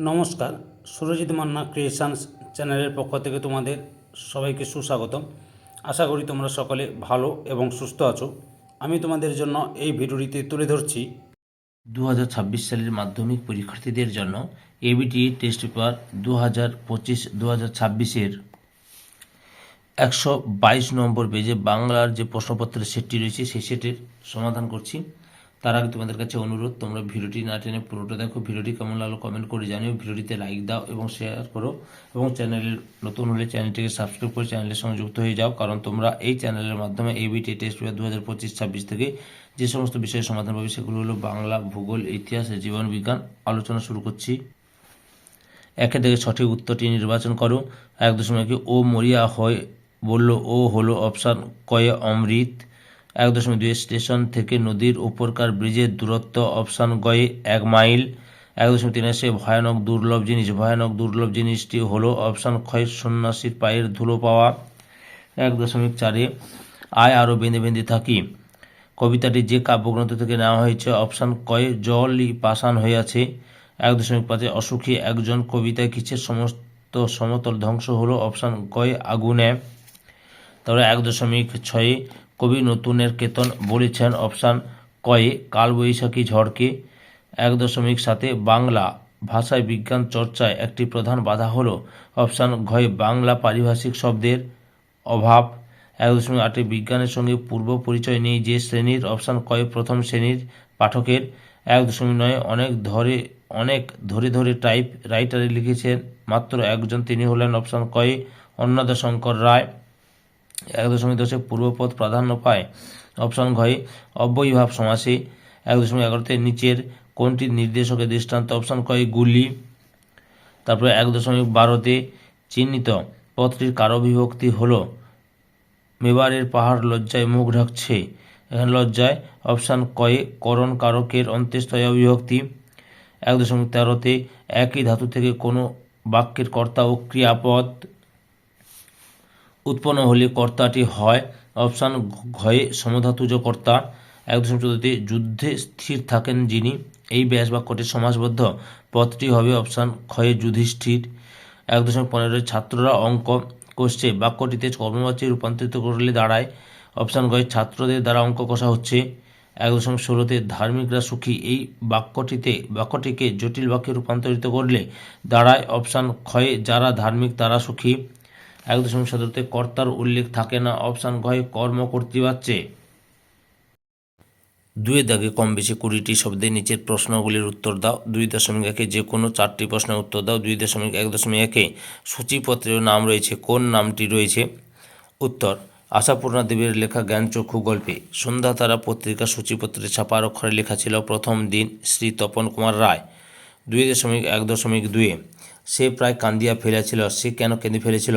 নমস্কার, সুরজিৎ মান্না ক্রিয়েশনস চ্যানেলের পক্ষ থেকে তোমাদের সবাইকে সুস্বাগতম। আশা করি তোমরা সকলে ভালো এবং সুস্থ আছো। আমি তোমাদের জন্য এই ভিডিওটিতে তুলে ধরছি 2026 সালের মাধ্যমিক পরীক্ষার্থীদের জন্য এবিটি টেস্ট পেপার 2025-2026-এর 122 নম্বর পেজে বাংলার যে প্রশ্নপত্রের সেটটি রয়েছে সেই সেটের সমাধান করছি। তার আগে তোমাদের কাছে অনুরোধ, তোমরা ভিডিওটি না টেনে পুরোটা দেখো। ভিডিওটি কেমন লাগলো কমেন্ট করে জানিও, ভিডিওটিতে লাইক দাও এবং শেয়ার করো, এবং চ্যানেলের নতুন হলে চ্যানেলটিকে সাবস্ক্রাইব করে চ্যানেলের সঙ্গে যুক্ত হয়ে যাও, কারণ তোমরা এই চ্যানেলের মাধ্যমে এবিটি টেস্ট পেপার 2025-26 থেকে যে সমস্ত বিষয়ের সমাধান পাবে সেগুলো হলো বাংলা, ভূগোল, ইতিহাস, জীবন বিজ্ঞান। আলোচনা শুরু করছি। 1 থেকে সঠিক উত্তরটি নির্বাচন করো। 1.1 ও মরিয়া হয় বলল ও হলো অপশান কয়ে অমৃত। 1.2 স্টেশন থেকে নদীর উপরকার ব্রিজের দূরত্ব অপশান গয়ে 1 মাইল। 1.3 সে ভয়ানক দুর্লভ জিনিস, ভয়ানক দুর্লভ জিনিসটি হলো অপশান ক্ষয় সন্ন্যাসীর পায়ের ধুলো পাওয়া। 1.4 আয় আরও বেঁধে বেঁধে থাকি কবিতাটি যে কাব্যগ্রন্থ থেকে নেওয়া হয়েছে অপশান কয়ে জলই পাষাণ হইয়াছে। 1.5 অসুখী একজন কবিতায় কিসের সমস্ত সমতল ধ্বংস হলো অপশান গয়ে আগুনে। তারপরে 1.6 কবি নতুনের কেতন বলেছেন অপশান কয়ে কালবৈশাখী ঝড়কে। 1.7 বাংলা ভাষায় বিজ্ঞান চর্চায় একটি প্রধান বাধা হলো অপশান ঘয়ে বাংলা পারিভাষিক শব্দের অভাব। 1.8 বিজ্ঞানের সঙ্গে পূর্ব পরিচয় নেই যে শ্রেণীর অপশান কয়ে প্রথম শ্রেণীর পাঠকের। 1.9 অনেক ধরে ধরে টাইপ রাইটারে লিখেছেন মাত্র একজন, তিনি হলেন অপশান কয়ে অন্নদাশঙ্কর রায়। 1.10 পূর্বপদ প্রাধান্য পায় অপশান ঘয়ে অব্যয়ীভাব সমাসে। 1.11 নিচের কোনটি নির্দেশকের দৃষ্টান্ত অপশান কয়ে গুলি। তারপরে 1.12 চিহ্নিত পদটির কারবিভক্তি হলো মেবারের পাহাড় লজ্জায় মুখ ঢাকছে। এখানে লজ্জায় অপশান কয়ে করণ কারকের অন্ত্যেষ্টয় বিভক্তি। 1.13 একই ধাতু থেকে কোনো বাক্যের কর্তা ও ক্রিয়াপদ উৎপন্ন হলে কর্তাটি হয় অপশান ঘয়ে সমধাতুজ কর্তা। 1.14 যুদ্ধে স্থির থাকেন যিনি, এই ব্যাস বাক্যটির সমাসবদ্ধ পদটি হবে অপশান ক্ষয়ে যুধিষ্ঠির। 1.15 ছাত্ররা অঙ্ক কষছে বাক্যটিতে কর্মবাচ্যে রূপান্তরিত করলে দাঁড়ায় অপশান গয়ে ছাত্রদের দ্বারা অঙ্ক কষা হচ্ছে। 1.16 ধার্মিকরা সুখী এই বাক্যটিকে জটিল বাক্যে রূপান্তরিত করলে দাঁড়ায় অপশান ক্ষয়ে যারা ধার্মিক তারা সুখী। 1.17 কর্তার উল্লেখ থাকে না অপশান ঘয়ে কর্ম কর্তৃবাচ্যে। 2 দাগে কম বেশি 20টি শব্দে নিচের প্রশ্নগুলির উত্তর দাও। 2.1 যে কোনো 4টি প্রশ্নের উত্তর দাও। 2.1 সূচিপত্রের নাম রয়েছে, কোন নামটি রয়েছে? উত্তর আশাপূর্ণা দেবীর লেখা জ্ঞানচক্ষু গল্পে সন্ধ্যা তারা পত্রিকা সূচিপত্রে ছাপার অক্ষরে লেখা ছিল প্রথম দিন শ্রী তপন কুমার রায়। 2.1.2 সে প্রায় কান্দিয়া ফেলেছিল, সে কেন কেঁদে ফেলেছিল?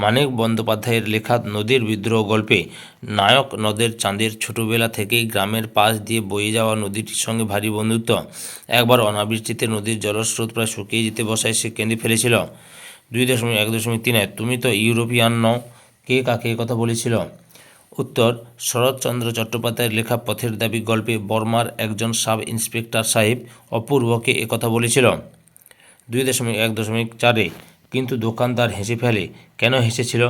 মানিক বন্দ্যোপাধ্যায়ের লেখা নদীর বিদ্রোহ গল্পে নায়ক নদের চাঁদের ছোটবেলা থেকেই গ্রামের পাশ দিয়ে বয়ে যাওয়া নদীটির সঙ্গে ভারী বন্ধুত্ব। একবার অনাবৃষ্টিতে নদীর জলস্রোত প্রায় শুকিয়ে যেতে বসায় সে কেঁদে ফেলেছিল। 2.1.3 তুমি তো ইউরোপিয়ান নও, কে কাকে কথা বলেছিল? উত্তর শরৎচন্দ্র চট্টোপাধ্যায়ের লেখা পথের দাবি গল্পে বর্মার একজন সাব ইন্সপেক্টর সাহেব অপূর্বকে একথা বলেছিল। 2.1.4 কিন্তু দোকানদার হেসে ফেলে, কেন হেসেছিল?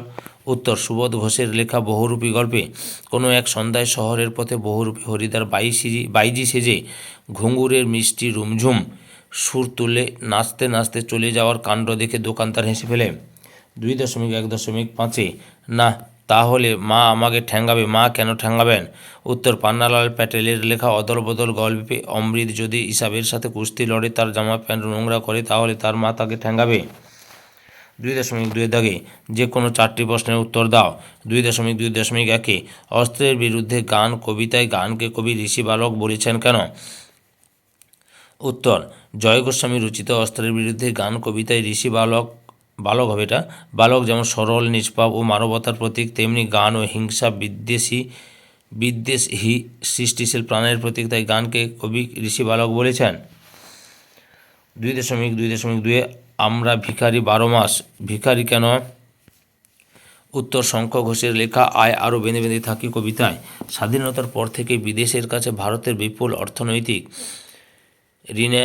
উত্তর সুবোধ ঘোষের লেখা বহুরূপী গল্পে কোনো এক সন্ধ্যায় শহরের পথে বহুরূপী হরিদার বাইজি সেজে ঘুঙুরের মিষ্টি রুমঝুম সুর তুলে নাচতে নাচতে চলে যাওয়ার কাণ্ড দেখে দোকানদার হেসে ফেলে। 2.1.5 না তাহলে মা আমাকে ঠ্যাঙ্গাবে, মা কেন ঠ্যাঙ্গাবেন? উত্তর পান্নালাল প্যাটেলের লেখা অদল বদল গল্পে অমৃত যদি ইসাবের সাথে কুস্তি লড়ে তার জামা প্যান্ট নোংরা করে তাহলে তার মা তাকে ঠ্যাঙ্গাবে। 2.2 দাগে যে কোনো 4টি প্রশ্নের উত্তর দাও। 2.2.1 অস্ত্রের বিরুদ্ধে গান কবিতায় গানকে কবি ঋষি বালক বলেছেন কেন? উত্তর জয় গোস্বামী রচিত অস্ত্রের বিরুদ্ধে গান কবিতায় ঋষি বালক হবে এটা বালক যেমন সরল নিষ্পাপ ও মানবতার প্রতীক, তেমনি গান ও হিংসা বিদ্বেষী সৃষ্টিশীল প্রাণের প্রতীক, তাই গানকে কবি ঋষি বালক বলেছেন। 2.2 আমরা ভিখারি 12 মাস, ভিখারি কেন? উত্তর শঙ্খ ঘোষের লেখা আয় আরও বেঁধে বেঁধে থাকি কবিতায় স্বাধীনতার পর থেকে বিদেশের কাছে ভারতের বিপুল অর্থনৈতিক ঋণে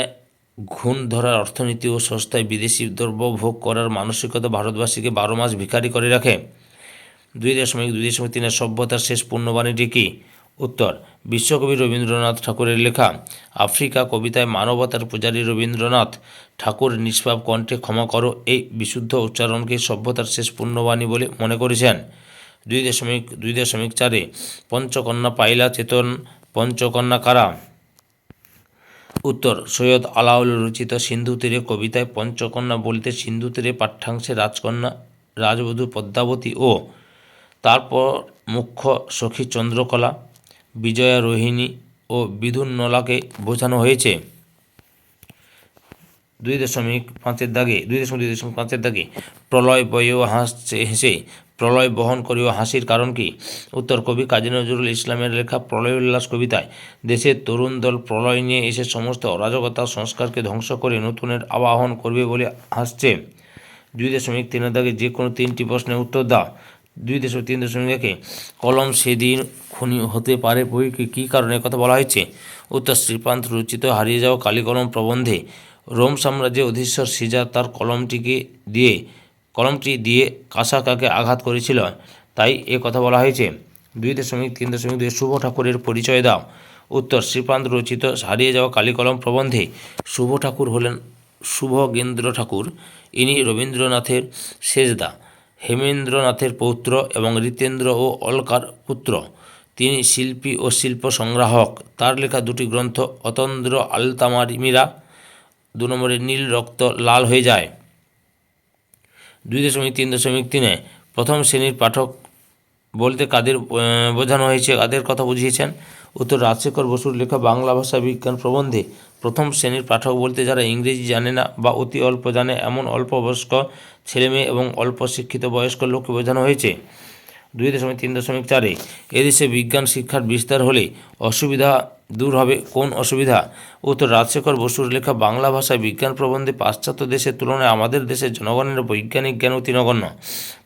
ঘুণ ধরার অর্থনীতি ও সস্তায় বিদেশি দ্রব্য ভোগ করার মানসিকতা ভারতবাসীকে 12 মাস ভিখারি করে রাখে। 2.2.3 সভ্যতার শেষ পূর্ণবাণীটি কি? উত্তর, বিশ্বকবি রবীন্দ্রনাথ ঠাকুরের লেখা আফ্রিকা কবিতায় মানবতার পূজারী রবীন্দ্রনাথ ঠাকুর নিষ্পাপ কণ্ঠে ক্ষমা করো এই বিশুদ্ধ উচ্চারণকে সভ্যতার শেষ পূর্ণবাণী বলে মনে করেছেন। 2.2.4 পঞ্চকন্যা পাইলা চেতন পঞ্চকন্যা কারা? উত্তর, সৈয়দ আলাউল রচিত সিন্ধু তীরে কবিতায় পঞ্চকন্যা বলতে সিন্ধু তীরে পাঠ্যাংশে রাজকন্যা রাজবধূ পদ্মাবতী ও তারপর মুখ্য সখী চন্দ্রকলা, বিজয়া রোহিণী ও বিধুন্নলাকে বোঝানো হয়েছে। 2.5 দাগে প্রলয় বয়েও হেসে প্রলয় বহন করিও হাসির কারণ কি? উত্তর, কবি কাজী নজরুল ইসলামের লেখা প্রলয় উল্লাস কবিতায় দেশের তরুণ দল প্রলয় নিয়ে এসে সমস্ত অরাজকতা সংস্কারকে ধ্বংস করে নতুনের আবাহন করবে বলে হাসছে। 2.3 দাগে যে কোনো 3টি প্রশ্নের উত্তর দাও। 2.3.1 কলম সেদিন খুনি হতে পারে বইকে কী কারণে কথা বলা হয়েছে? উত্তর, শ্রীপান্ত রচিত হারিয়ে যাওয়া কালীকলম প্রবন্ধে রোম সাম্রাজ্যের অধীশ্বর সিজার তার কলমটি দিয়ে কাসাকাকে আঘাত করেছিল, তাই এ কথা বলা হয়েছে। 2.3.2 শুভ ঠাকুরের পরিচয় দাও। উত্তর, শ্রীপান্ত রচিত হারিয়ে যাওয়া কালীকলম প্রবন্ধে শুভ ঠাকুর হলেন শুভগেন্দ্র ঠাকুর। ইনি রবীন্দ্রনাথের সেজদা, হেমেন্দ্রনাথের পৌত্র এবং ঋতেন্দ্র ও অলকার পুত্র। তিনি শিল্পী ও শিল্প সংগ্রাহক। তার লেখা 2টি গ্রন্থ অতন্দ্র আলতামারিমিরা, 2 নীল রক্ত লাল হয়ে যায়। 2.3.3 প্রথম শ্রেণীর পাঠক বলতে কাদের বোঝানো হয়েছে, কাদের কথা বুঝিয়েছেন? উত্তর, রাজশেখর বসুর লেখা বাংলা ভাষা বিজ্ঞান প্রবন্ধে প্রথম শ্রেণীর পাঠক বলতে যারা ইংরেজি জানে না বা অতি অল্প জানে এমন অল্প বয়স্ক ছেলেমেয়ে এবং অল্প শিক্ষিত বয়স্ক লোককে বোঝানো হয়েছে। 2.3.4 এদেশে বিজ্ঞান শিক্ষার বিস্তার হলে অসুবিধা দূর হবে। কোন অসুবিধা? উত্তর, রাজশেখর বসুর লেখা বাংলা ভাষায় বিজ্ঞান প্রবন্ধে পাশ্চাত্য দেশের তুলনায় আমাদের দেশের জনগণের বৈজ্ঞানিক জ্ঞান অতি নগণ্য।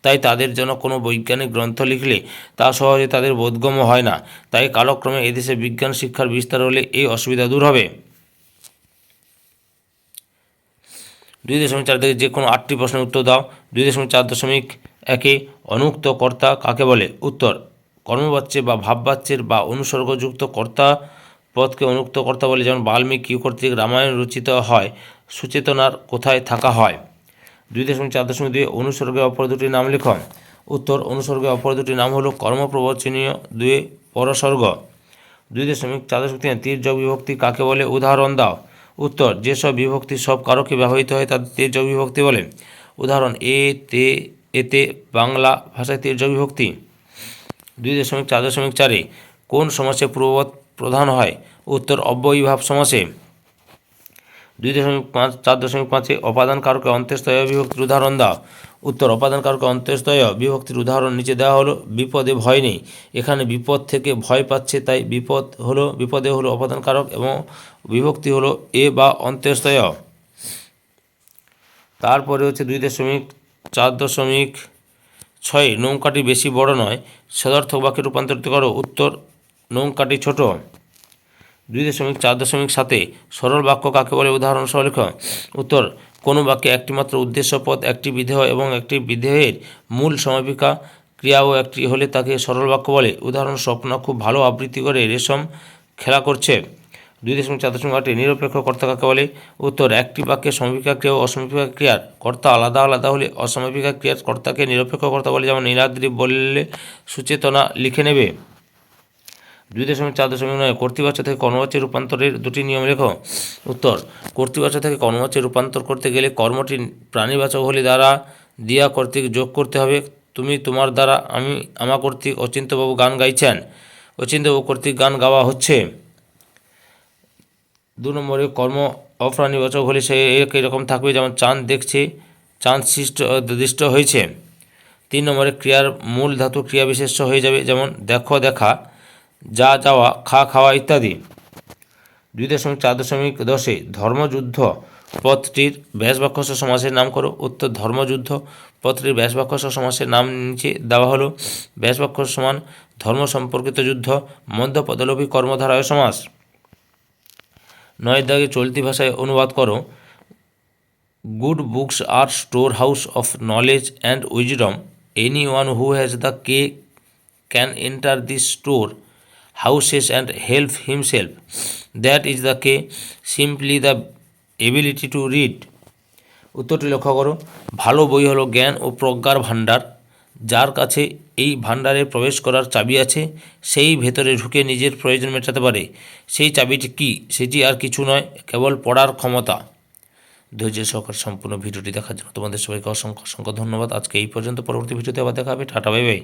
তাই তাদের জন্য কোনো বৈজ্ঞানিক গ্রন্থ লিখলে তা সহজে তাদের বোধগম্য হয় না। তাই কালক্রমে এদেশে বিজ্ঞান শিক্ষার বিস্তার হলে এই অসুবিধা দূর হবে। 2.4 থেকে যে কোনো 8টি প্রশ্নের উত্তর দাও। 2.4.1 অনুক্ত কর্তা কাকে বলে? উত্তর, কর্মবাচ্যে বা ভাববাচ্যের বা অনুসর্গযুক্ত কর্তা পদকে অনুক্ত কর্তা বলে। যেমন বাল্মীকি কর্তৃক রামায়ণ রচিত হয়, সুচেতনার কোথায় থাকা হয়? 2.4.2 অনুসর্গের অপর 2টি নাম লেখ। উত্তর, অনুসর্গের অপর 2টি নাম হলো কর্মপ্রবচনীয়, 2 পরসর্গ। 2.4.3 তির্যক বিভক্তি কাকে বলে? উদাহরণ দাও। উত্তর, যেসব বিভক্তি সব কারকে ব্যবহৃত হয় তাদের তির্যক বিভক্তি বলে। উদাহরণ, এ, তে, এতে বাংলা ভাষায় তির্যক বিভক্তি। 2.4.4 কোন সমাসে পূর্বপদ প্রধান হয়? উত্তর, অব্যয়ীভাব সমাসে। 2.4.5 অপাদান কারকে অন্ত্যেস্তয় বিভক্তির উদাহরণ দাও। উত্তর, অপাদান কারকে অন্ত্যেস্তয় বিভক্তির উদাহরণ নিচে দেওয়া হলো। বিপদে ভয় নেই, এখানে বিপদ থেকে ভয় পাচ্ছে, তাই বিপদে হলো অপাদান কারক এবং বিভক্তি হলো এ বা অন্ত্যেস্তয়। তারপরে হচ্ছে 2.4.6 নৌকাটি বেশি বড় নয়, সদর্থক বাক্যে রূপান্তরিত করো। উত্তর, নৌকাটি ছোট। 2.4.7 সরল বাক্য কাকে বলে? উদাহরণ সহ লেখ। উত্তর, কোনো বাক্যে একটি মাত্র উদ্দেশ্য পদ, একটি বিধেয় এবং একটি বিধেয়ের মূল সমাপিকা ক্রিয়াও একটি হলে তাকে সরল বাক্য বলে। উদাহরণ, স্বপ্না খুব ভালো আবৃত্তি করে, রেশম খেলা করছে। 2.4.8 নিরপেক্ষ কর্তা কাকে বলে? উত্তর, একটি বাক্যে সমাপিকা ক্রিয়া ও অসমাপিকা ক্রিয়ার কর্তা আলাদা আলাদা হলে অসমাপিকা ক্রিয়ার কর্তাকে নিরপেক্ষ কর্তা বলে। যেমন নীলাদ্রি বললে সুচেতনা লিখে নেবে। 2.4.9 কর্তৃবাচ্য থেকে কর্মবাচ্যে রূপান্তরের 2টি নিয়ম লেখো। উত্তর, কর্তৃবাচ্য থেকে কর্মবাচ্যে রূপান্তর করতে গেলে কর্মটি প্রাণীবাচক হলে দ্বারা দিয়া কর্তৃক যোগ করতে হবে। তুমি তোমার দ্বারা, আমি আমা কর্তৃক অচিন্ত্যবাবু গান গাইছেন, অচিন্ত্যবাবু কর্তৃক গান গাওয়া হচ্ছে। 2 কর্ম অপ্রাণীবাচক হলে সে এরকম থাকবে, যেমন চাঁদ দেখছে, চাঁদ দৃষ্ট হয়েছে। 3 ক্রিয়ার মূল ধাতু ক্রিয়া বিশেষ্য হয়ে যাবে, যেমন দেখো দেখা, যা যাওয়া, খাওয়া ইত্যাদি। 2.4.10 ধর্মযুদ্ধ পদটির ব্যাসবাক্যস্য সমাসের নাম করো। উত্তর, ধর্মযুদ্ধ পদটির ব্যাসবাক্যস্য সমাসের নাম নিচে দেওয়া হলো। ব্যাসবাক্য সমান ধর্ম সম্পর্কিত যুদ্ধ, মধ্য পদলোভী কর্মধারয় সমাস। 9 দাগে চলতি ভাষায় অনুবাদ করো। Good books are store house of knowledge and wisdom. Any one who has the K can enter the store houses and help himself. That is the K, simply the ability to read. উত্তরটি লক্ষ্য করো। ভালো বই হলো জ্ঞান ও প্রজ্ঞার ভাণ্ডার। যার কাছে এই ভাণ্ডারে প্রবেশ করার চাবি আছে, সেই ভেতরে ঢুকে নিজের প্রয়োজন মেটাতে পারে। সেই চাবিটি কি? সেটি আর কিছু নয়, কেবল পড়ার ক্ষমতা। ধৈর্য সহকারে সম্পূর্ণ ভিডিওটি দেখার জন্য তোমাদের সবাইকে অসংখ্য অসংখ্য ধন্যবাদ। আজকে এই পর্যন্ত, পরবর্তী ভিডিওতে আবার দেখা হবে। Tata, bye bye.